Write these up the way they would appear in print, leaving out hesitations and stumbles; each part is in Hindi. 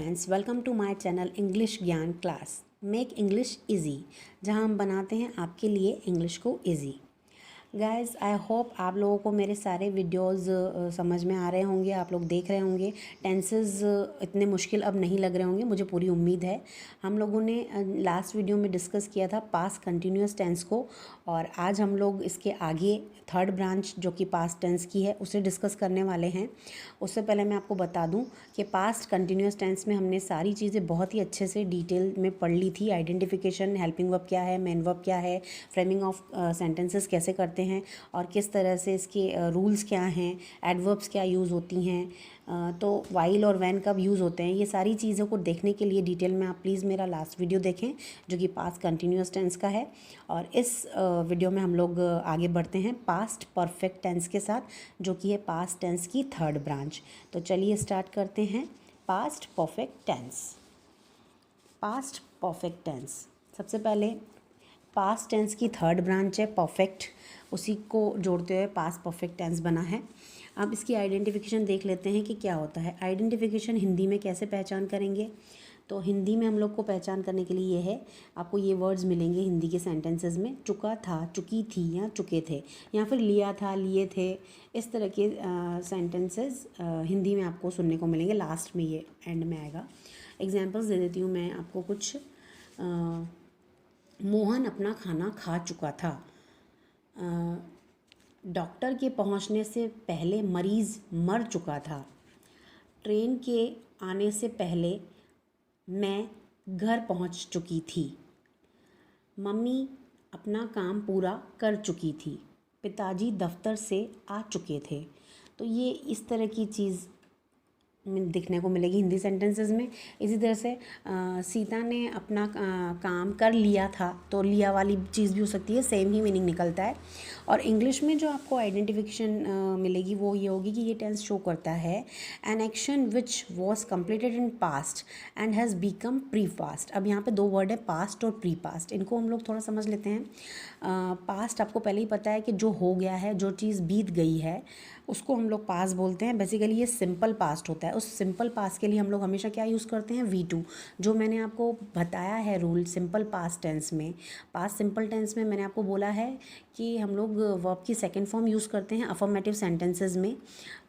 Friends, welcome to my channel English Gyan class. Make English easy, जहां हम बनाते हैं आपके लिए इंग्लिश को इजी। गाइज़, आई होप आप लोगों को मेरे सारे वीडियोस समझ में आ रहे होंगे, आप लोग देख रहे होंगे। टेंसेस इतने मुश्किल अब नहीं लग रहे होंगे, मुझे पूरी उम्मीद है। हम लोगों ने लास्ट वीडियो में डिस्कस किया था पास्ट कंटिन्यूस टेंस को, और आज हम लोग इसके आगे थर्ड ब्रांच जो कि पास्ट टेंस की है उसे डिस्कस करने वाले हैं। उससे पहले मैं आपको बता दूं कि पास्ट कंटिन्यूस टेंस में हमने सारी चीज़ें बहुत ही अच्छे से डिटेल में पढ़ ली थी। आइडेंटिफिकेशन, हेल्पिंग वर्ब क्या है, मेन वर्ब क्या है, फ्रेमिंग ऑफ सेंटेंसेस कैसे करते हैं और किस तरह से इसके रूल्स क्या हैं, एडवर्ब्स क्या यूज़ होती हैं, तो वाइल और व्हेन कब यूज़ होते हैं। ये सारी चीज़ों को देखने के लिए डिटेल में आप प्लीज़ मेरा लास्ट वीडियो देखें जो कि पास्ट कंटिन्यूस टेंस का है। और इस वीडियो में हम लोग आगे बढ़ते हैं पास्ट परफेक्ट टेंस के साथ, जो कि है पास्ट टेंस की थर्ड ब्रांच। तो चलिए स्टार्ट करते हैं। Past perfect tense. Past perfect tense सबसे पहले पास्ट टेंस की थर्ड ब्रांच है परफेक्ट, उसी को जोड़ते हुए पास्ट परफेक्ट टेंस बना है। अब इसकी आइडेंटिफिकेशन देख लेते हैं कि क्या होता है। आइडेंटिफिकेशन हिंदी में कैसे पहचान करेंगे, तो हिंदी में हम लोग को पहचान करने के लिए ये है, आपको ये वर्ड्स मिलेंगे हिंदी के सेंटेंसेस में। चुका था, चुकी थी या चुके थे, या फिर लिया था, लिए थे। इस तरह के सेंटेंसेस हिंदी में आपको सुनने को मिलेंगे। लास्ट में ये एंड में आएगा। एग्जाम्पल्स दे देती हूँ मैं आपको कुछ। मोहन अपना खाना खा चुका था। डॉक्टर के पहुंचने से पहले मरीज़ मर चुका था। ट्रेन के आने से पहले मैं घर पहुंच चुकी थी। मम्मी अपना काम पूरा कर चुकी थी। पिताजी दफ्तर से आ चुके थे। तो ये इस तरह की चीज़ दिखने को मिलेगी हिंदी सेंटेंसेस में। इसी तरह से सीता ने अपना काम कर लिया था, तो लिया वाली चीज़ भी हो सकती है, सेम ही मीनिंग निकलता है। और इंग्लिश में जो आपको आइडेंटिफिकेशन मिलेगी वो ये होगी कि ये टेंस शो करता है an action which was completed in past and has become pre past. अब यहाँ पे दो वर्ड है, पास्ट और प्री पास्ट, इनको हम लोग थोड़ा समझ लेते हैं। पास्ट आपको पहले ही पता है कि जो हो गया है, जो चीज़ बीत गई है, उसको हम लोग पास्ट बोलते हैं। बेसिकली ये सिंपल पास्ट होता है। उस सिंपल पास्ट के लिए हम लोग हमेशा क्या यूज़ करते हैं, V2, जो मैंने आपको बताया है रूल सिंपल पास्ट टेंस में। पास्ट सिंपल टेंस में मैंने आपको बोला है कि हम लोग वर्ब की सेकंड फॉर्म यूज़ करते हैं अफर्मेटिव सेंटेंसेस में,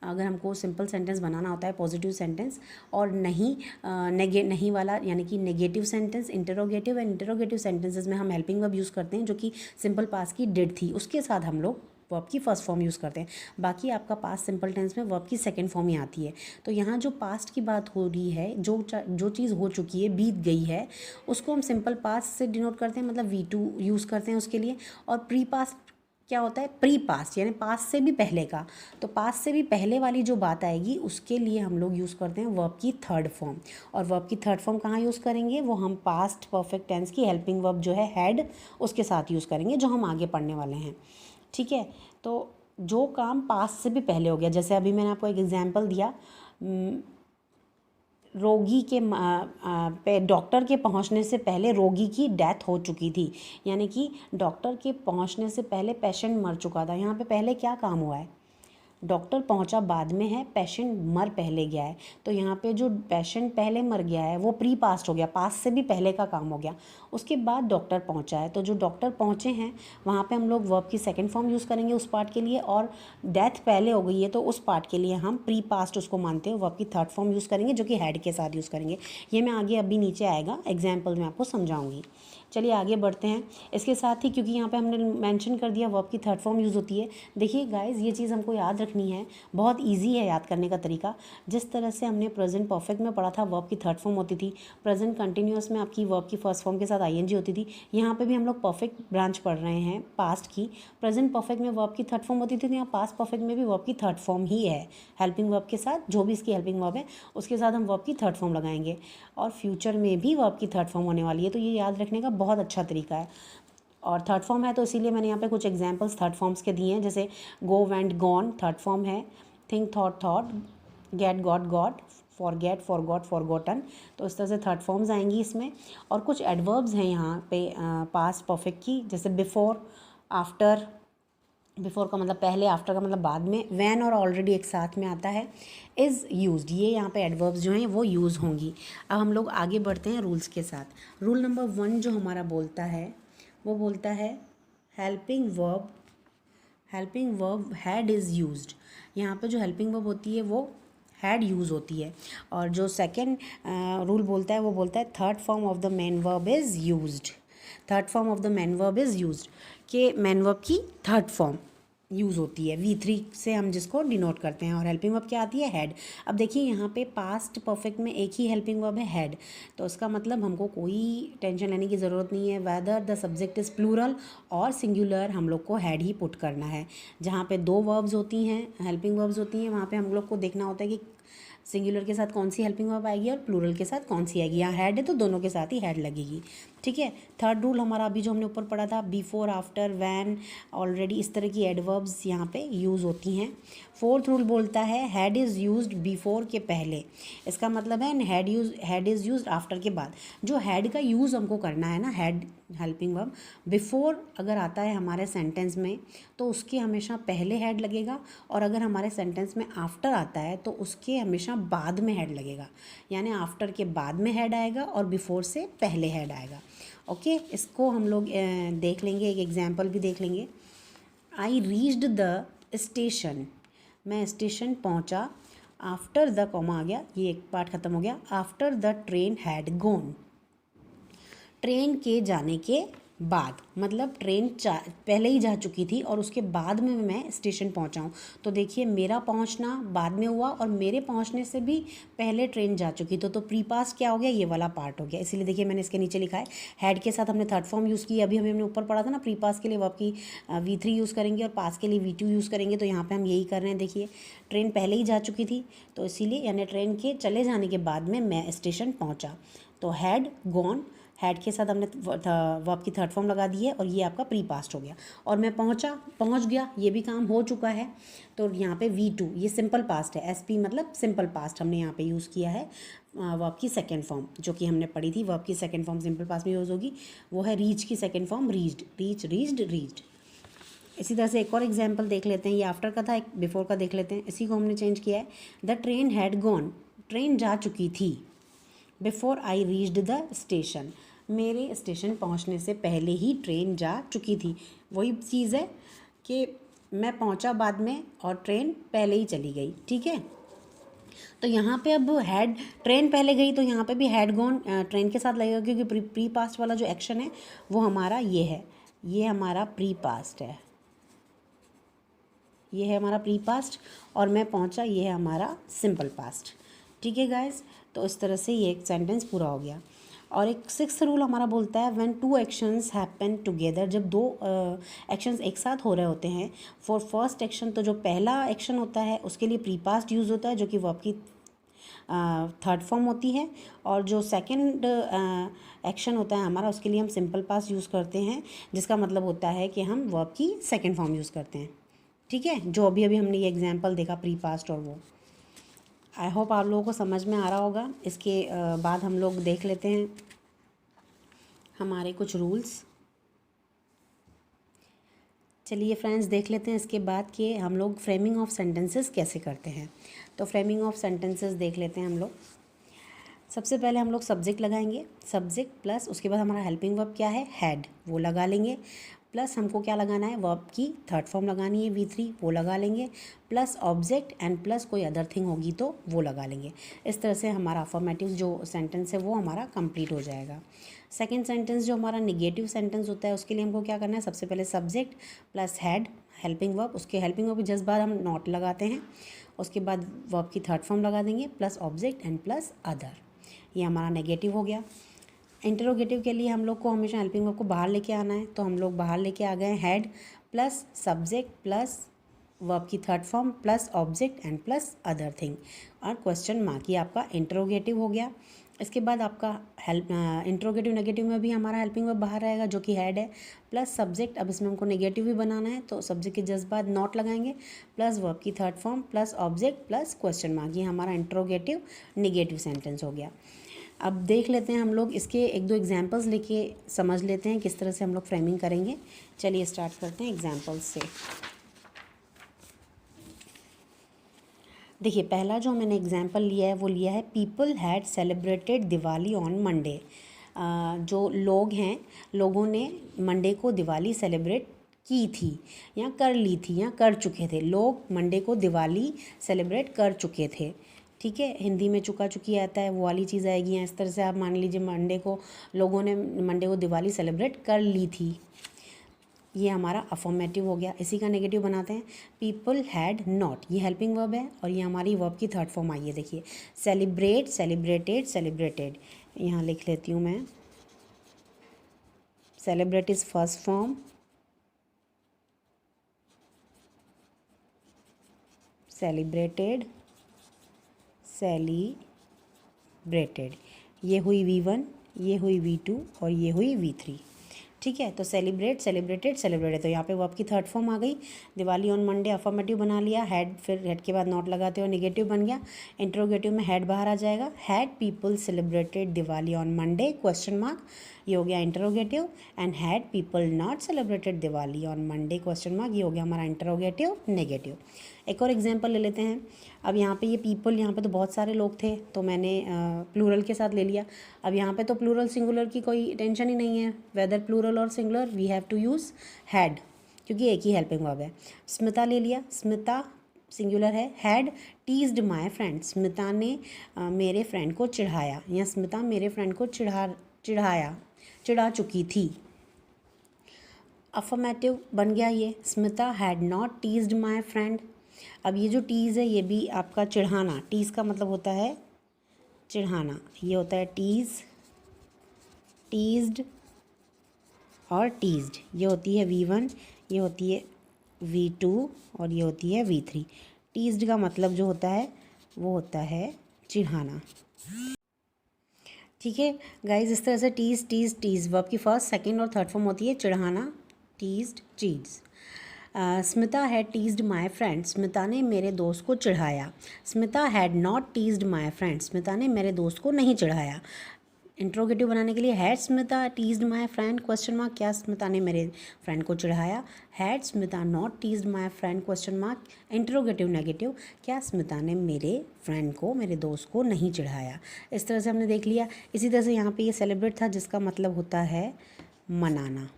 अगर हमको सिंपल सेंटेंस बनाना होता है, पॉजिटिव सेंटेंस। और नहीं वाला यानी कि negative sentence, interrogative and interrogative sentences में हम हेल्पिंग वर्ब यूज़ करते हैं, जो कि सिंपल पास्ट की डिड थी, उसके साथ हम लोग वर्ब की फर्स्ट फॉर्म यूज़ करते हैं। बाकी आपका पास्ट सिंपल टेंस में वर्ब की सेकंड फॉर्म ही आती है। तो यहाँ जो पास्ट की बात हो रही है, जो चीज़ हो चुकी है, बीत गई है, उसको हम सिंपल पास्ट से डिनोट करते हैं, मतलब V2 यूज़ करते हैं उसके लिए। और प्री पास्ट क्या होता है, प्री पास्ट यानी पास्ट से भी पहले का। तो पास्ट से भी पहले वाली जो बात आएगी उसके लिए हम लोग यूज़ करते हैं वर्ब की थर्ड फॉर्म। और वर्ब की थर्ड फॉर्म कहाँ यूज़ करेंगे, वो हम पास्ट परफेक्ट टेंस की हेल्पिंग वर्ब जो है हैड, उसके साथ यूज़ करेंगे, जो हम आगे पढ़ने वाले हैं। ठीक है, तो जो काम पास्ट से भी पहले हो गया, जैसे अभी मैंने आपको एक एग्जांपल दिया, रोगी के डॉक्टर के पहुंचने से पहले रोगी की डेथ हो चुकी थी, यानी कि डॉक्टर के पहुंचने से पहले पेशेंट मर चुका था। यहाँ पे पहले क्या काम हुआ है, डॉक्टर पहुंचा बाद में है, पेशेंट मर पहले गया है। तो यहाँ पे जो पेशेंट पहले मर गया है वो प्री पास्ट हो गया, पास्ट से भी पहले का काम हो गया। उसके बाद डॉक्टर पहुंचा है, तो जो डॉक्टर पहुंचे हैं वहाँ पे हम लोग वर्ब की सेकंड फॉर्म यूज़ करेंगे उस पार्ट के लिए। और डेथ पहले हो गई है तो उस पार्ट के लिए हम प्री पास्ट उसको मानते हैं, वर्ब की थर्ड फॉर्म यूज़ करेंगे, जो कि हैड के साथ यूज़ करेंगे। ये मैं आगे अभी नीचे आएगा एग्जाम्पल में आपको समझाऊँगी। चलिए आगे बढ़ते हैं। इसके साथ ही, क्योंकि यहाँ पे हमने मेंशन कर दिया वर्ब की थर्ड फॉर्म यूज़ होती है, देखिए गाइस ये चीज़ हमको याद रखनी है, बहुत इजी है याद करने का तरीका। जिस तरह से हमने प्रेजेंट परफेक्ट में पढ़ा था वर्ब की थर्ड फॉर्म होती थी, प्रेजेंट कंटिन्यूअस में आपकी वर्ब की फर्स्ट फॉर्म के साथ ING होती थी, यहाँ पे भी हम लोग परफेक्ट ब्रांच पढ़ रहे हैं पास्ट की। प्रेजेंट परफेक्ट में वर्ब की थर्ड फॉर्म होती थी, तो यहाँ पास्ट परफेक्ट में भी वर्ब की थर्ड फॉर्म ही है, हेल्पिंग वर्ब के साथ, जो भी इसकी हेल्पिंग वर्ब है उसके साथ हम वर्ब की थर्ड फॉर्म लगाएंगे। और फ्यूचर में भी वर्ब की थर्ड फॉर्म होने वाली है, तो ये याद रखने का बहुत अच्छा तरीका है। और थर्ड फॉर्म है तो इसीलिए मैंने यहाँ पे कुछ एग्जांपल्स थर्ड फॉर्म्स के दिए हैं, जैसे go went gone third form है, think thought thought, get got got, forget forgot forgotten. तो इस तरह से थर्ड फॉर्म्स आएंगी इसमें। और कुछ एडवर्ब्स हैं यहाँ पे पास्ट परफेक्ट की, जैसे बिफोर, आफ्टर, बिफोर का मतलब पहले, आफ्टर का मतलब बाद में, व्हेन और ऑलरेडी एक साथ में आता है, इज़ यूज्ड, ये यहाँ पे एडवर्ब्स जो हैं वो यूज़ होंगी। अब हम लोग आगे बढ़ते हैं रूल्स के साथ। रूल नंबर 1 जो हमारा बोलता है वो बोलता है helping verb had is used. यहाँ पे जो हेल्पिंग वर्ब होती है वो हैड यूज़ होती है। और जो सेकेंड रूल बोलता है वो बोलता है third form of the main verb is used. Third form of the main verb is used, कि मेन वर्ब की थर्ड फॉर्म यूज़ होती है, V3 से हम जिसको डिनोट करते हैं। और हेल्पिंग वर्ब क्या आती है? हैड। अब देखिए यहाँ पे पास्ट परफेक्ट में एक ही हेल्पिंग वर्ब है, हैड, तो इसका मतलब हमको कोई टेंशन लेने की ज़रूरत नहीं है whether the subject is plural और सिंगुलर, हम लोग को हैड ही पुट करना है। जहाँ पे दो वर्ब्स होती हैं, हेल्पिंग वर्ब्स होती हैं, वहाँ पे हम लोग को देखना होता है कि सिंगुलर के साथ कौन सी हेल्पिंग वर्ब आएगी और प्लूरल के साथ कौन सी आएगी। यहाँ हैड है तो दोनों के साथ ही हैड लगेगी, ठीक है। थर्ड रूल हमारा अभी जो हमने ऊपर पढ़ा था, बिफोर, आफ्टर, व्हेन, ऑलरेडी, इस तरह की एडवर्ब्स यहाँ पे यूज़ होती हैं। फोर्थ रूल बोलता है हैड इज़ यूज्ड बिफोर के पहले, इसका मतलब है हैड इज़ यूज्ड आफ्टर के बाद। जो हैड का यूज़ हमको करना है ना, हैड हेल्पिंग वर्ब, बिफोर अगर आता है हमारे सेंटेंस में तो उसके हमेशा पहले हैड लगेगा, और अगर हमारे सेंटेंस में आफ्टर आता है तो उसके हमेशा बाद में हैड लगेगा। यानी आफ्टर के बाद में हैड आएगा और बिफोर से पहले हैड आएगा। ओके, इसको हम लोग देख लेंगे, एक एग्जाम्पल भी देख लेंगे। आई रीच्ड द स्टेशन, मैं स्टेशन पहुंचा, आफ्टर द कॉमा आ गया, ये एक पार्ट खत्म हो गया, after the train had gone, train के जाने के बाद, मतलब ट्रेन पहले ही जा चुकी थी और उसके बाद में मैं स्टेशन पहुंचा हूँ। तो देखिए मेरा पहुंचना बाद में हुआ और मेरे पहुंचने से भी पहले ट्रेन जा चुकी, तो प्री पास्ट क्या हो गया, ये वाला पार्ट हो गया। इसीलिए देखिए मैंने इसके नीचे लिखा है हैड के साथ हमने थर्ड फॉर्म यूज़ की। अभी हमने ऊपर पढ़ा था ना, प्री पास्ट के लिए वर्ब की V3 यूज़ करेंगे और पास्ट के लिए V2 यूज़ करेंगे, तो यहाँ पर हम यही कर रहे हैं। देखिए ट्रेन पहले ही जा चुकी थी तो इसीलिए, यानी ट्रेन के चले जाने के बाद में मैं स्टेशन पहुँचा, तो हैड गॉन, हैड के साथ हमने वर्ब की थर्ड फॉर्म लगा दी है और ये आपका प्री पास्ट हो गया। और मैं पहुंच गया, ये भी काम हो चुका है, तो यहाँ पे V2, ये सिंपल पास्ट है, SP मतलब सिंपल पास्ट हमने यहाँ पे यूज़ किया है। वर्ब की सेकेंड फॉर्म जो कि हमने पढ़ी थी, वर्ब की सेकेंड फॉर्म सिंपल पास्ट में यूज़ होगी, वो है रीच की सेकेंड फॉर्म रीच्ड, रीच्ड। इसी तरह से एक और एग्जाम्पल देख लेते हैं, ये आफ्टर का था, एक बिफोर का देख लेते हैं। इसी को हमने चेंज किया है, the train had gone, train जा चुकी थी, before I reached the station, मेरे स्टेशन पहुंचने से पहले ही ट्रेन जा चुकी थी। वही चीज़ है कि मैं पहुंचा बाद में और ट्रेन पहले ही चली गई, ठीक है। तो यहाँ पे अब हैड, ट्रेन पहले गई तो यहाँ पे भी हैड गॉन ट्रेन के साथ लगेगा, क्योंकि प्री पास्ट वाला जो एक्शन है वो हमारा ये है, ये हमारा प्री पास्ट है, ये है हमारा प्री पास्ट, और मैं पहुँचा ये है हमारा सिंपल पास्ट, ठीक है गाइज। तो इस तरह से ये एक सेंटेंस पूरा हो गया। और एक सिक्स्थ रूल हमारा बोलता है when two actions happen together, जब दो एक्शंस एक साथ हो रहे होते हैं, फॉर फर्स्ट एक्शन, तो जो पहला एक्शन होता है उसके लिए प्री पास्ट यूज़ होता है जो कि वर्ब की थर्ड फॉर्म होती है, और जो सेकंड एक्शन होता है हमारा उसके लिए हम सिंपल पास्ट यूज़ करते हैं, जिसका मतलब होता है कि हम वर्ब की सेकेंड फॉर्म यूज़ करते हैं, ठीक है। जो अभी हमने ये एग्जाम्पल देखा प्री पास्ट और वो, आई होप आप लोगों को समझ में आ रहा होगा। इसके बाद हम लोग देख लेते हैं हमारे कुछ रूल्स। चलिए फ्रेंड्स देख लेते हैं इसके बाद कि हम लोग फ्रेमिंग ऑफ सेंटेंसेस कैसे करते हैं। तो फ्रेमिंग ऑफ सेंटेंसेस देख लेते हैं हम लोग। सबसे पहले हम लोग सब्जेक्ट लगाएंगे, सब्जेक्ट प्लस उसके बाद हमारा हेल्पिंग वर्ब क्या है, हैड, वो लगा लेंगे, प्लस हमको क्या लगाना है, वर्ब की थर्ड फॉर्म लगानी है V3, वो लगा लेंगे, प्लस ऑब्जेक्ट एंड प्लस कोई अदर थिंग होगी तो वो लगा लेंगे। इस तरह से हमारा अफर्मेटिव जो सेंटेंस है वो हमारा कंप्लीट हो जाएगा। सेकंड सेंटेंस जो हमारा निगेटिव सेंटेंस होता है उसके लिए हमको क्या करना है, सबसे पहले subject plus had helping verb, उसके हेल्पिंग वर्ब के जस्ट बाद हम नॉट लगाते हैं, उसके बाद वर्ब की थर्ड फॉर्म लगा देंगे, plus object and plus other, ये हमारा नेगेटिव हो गया। इंटरोगेटिव के लिए हम लोग को हमेशा हेल्पिंग वर्ब को बाहर लेके आना है, तो हम लोग बाहर लेके आ गए had plus subject plus verb की third form plus object and plus other thing और क्वेश्चन मार्क, ये आपका इंटरोगेटिव हो गया। इसके बाद आपका इंटरोगेटिव नेगेटिव में भी हमारा हेल्पिंग वर्ब बाहर रहेगा जो कि हैड है, प्लस सब्जेक्ट, अब इसमें हमको नेगेटिव भी बनाना है तो सब्जेक्ट के जस्ट बाद नॉट लगाएंगे, प्लस वर्ब की third form plus object plus question mark, ये हमारा इंटरोगेटिव नेगेटिव सेंटेंस हो गया। अब देख लेते हैं हम लोग इसके एक दो एग्जांपल्स लेके समझ लेते हैं किस तरह से हम लोग फ्रेमिंग करेंगे। चलिए स्टार्ट करते हैं एग्जांपल्स से। देखिए पहला जो मैंने एग्जाम्पल लिया है वो लिया है people had celebrated Diwali on Monday. जो लोग हैं, लोगों ने मंडे को दिवाली सेलिब्रेट की थी या कर ली थी या कर चुके थे। लोग मंडे को दिवाली सेलिब्रेट कर चुके थे। ठीक है, हिंदी में चुका चुकी आता है वो वाली चीज़ आएगी। या इस तरह से आप मान लीजिए मंडे को लोगों ने मंडे को दिवाली सेलिब्रेट कर ली थी, ये हमारा अफर्मेटिव हो गया। इसी का नेगेटिव बनाते हैं, पीपल हैड नॉट, ये हेल्पिंग वर्ब है और ये हमारी वर्ब की थर्ड फॉर्म आई है। देखिए सेलिब्रेट, सेलिब्रेटेड, सेलिब्रेटेड, यहाँ लिख लेती हूँ मैं। Celebrate is first form, celebrated, celebrated, ये हुई V1, ये हुई V2 और ये हुई V3। ठीक है, तो सेलिब्रेट, सेलिब्रेटेड, सेलिब्रेटेड, तो यहाँ पे वर्ब की थर्ड फॉर्म आ गई। दिवाली ऑन मंडे अफर्मेटिव बना लिया, हैड, फिर हैड के बाद नॉट लगाते हो नेगेटिव बन गया। इंट्रोगेटिव में हैड बाहर आ जाएगा। Had people celebrated Diwali on Monday question mark, ये हो गया interrogative. And had people not celebrated Diwali on Monday question mark, ये हो गया हमारा इंटरोगेटिव नेगेटिव। एक और एग्जांपल ले लेते हैं। अब यहाँ पे ये पीपल, यहाँ पे तो बहुत सारे लोग थे तो मैंने प्लूरल के साथ ले लिया। अब यहाँ पे तो प्लूरल सिंगुलर की कोई टेंशन ही नहीं है, वेदर प्लूरल और singular we have to use had, क्योंकि एक ही हेल्पिंग वर्ब है। स्मिता ले लिया, स्मिता सिंगुलर है। Had teased my friend, Smita ने मेरे फ्रेंड को चिढ़ाया, या स्मिता मेरे फ्रेंड को चिढ़ा चुकी थी। अफर्मेटिव बन गया ये, Smita had not teased my friend. अब ये जो टीज़ है ये भी आपका चिढ़ाना, टीज़ का मतलब होता है चिढ़ाना, ये होता है टीज़, टीज्ड और टीज्ड, ये होती है V1, ये होती है V2 और ये होती है V3। टीज्ड का मतलब जो होता है वो होता है चिढ़ाना। ठीक है गाइज, इस तरह से टीज़, टीज़, टीज़ वर्ब की फर्स्ट, सेकंड और थर्ड फॉर्म होती है चिढ़ाना, टीज्ड, चीज़। Smita had teased my friend, Smita ने मेरे दोस्त को चिढ़ाया। Smita had not teased my friend, Smita ने मेरे दोस्त को नहीं चिढ़ाया। इंट्रोगेटिव बनाने के लिए had Smita teased my friend question mark, क्या स्मिता ने मेरे फ्रेंड को चिढ़ाया। Had Smita not teased my friend question mark, interrogative negative, क्या स्मिता ने मेरे फ्रेंड को, मेरे दोस्त को नहीं चिढ़ाया। इस तरह से हमने देख लिया। इसी तरह से यहाँ पे ये सेलिब्रेट था जिसका मतलब होता है मनाना,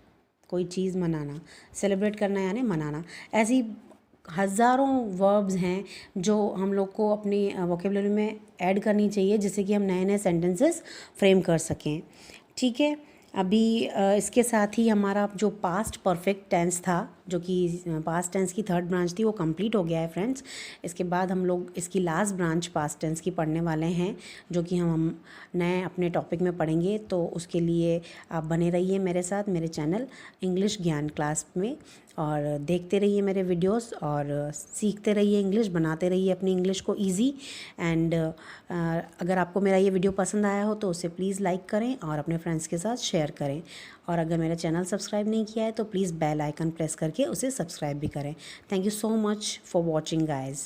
कोई चीज़ मनाना, सेलिब्रेट करना यानी मनाना। ऐसी हज़ारों वर्ब्स हैं जो हम लोग को अपनी वोकेबलरी में ऐड करनी चाहिए जिससे कि हम नए नए सेंटेंसेस फ्रेम कर सकें। ठीक है, अभी इसके साथ ही हमारा जो पास्ट परफेक्ट टेंस था, जो कि पास्ट टेंस की थर्ड ब्रांच थी, वो कंप्लीट हो गया है फ्रेंड्स। इसके बाद हम लोग इसकी लास्ट ब्रांच पास्ट टेंस की पढ़ने वाले हैं, जो कि हम नए अपने टॉपिक में पढ़ेंगे। तो उसके लिए आप बने रहिए मेरे साथ, मेरे चैनल इंग्लिश ज्ञान क्लास में, और देखते रहिए मेरे वीडियोस और सीखते रहिए इंग्लिश, बनाते रहिए अपनी इंग्लिश को इजी। एंड अगर आपको मेरा ये वीडियो पसंद आया हो तो उसे प्लीज़ लाइक करें और अपने फ्रेंड्स के साथ शेयर करें। और अगर मेरा चैनल सब्सक्राइब नहीं किया है तो प्लीज़ बेल आइकन प्रेस करके उसे सब्सक्राइब भी करें। Thank you so much for watching guys.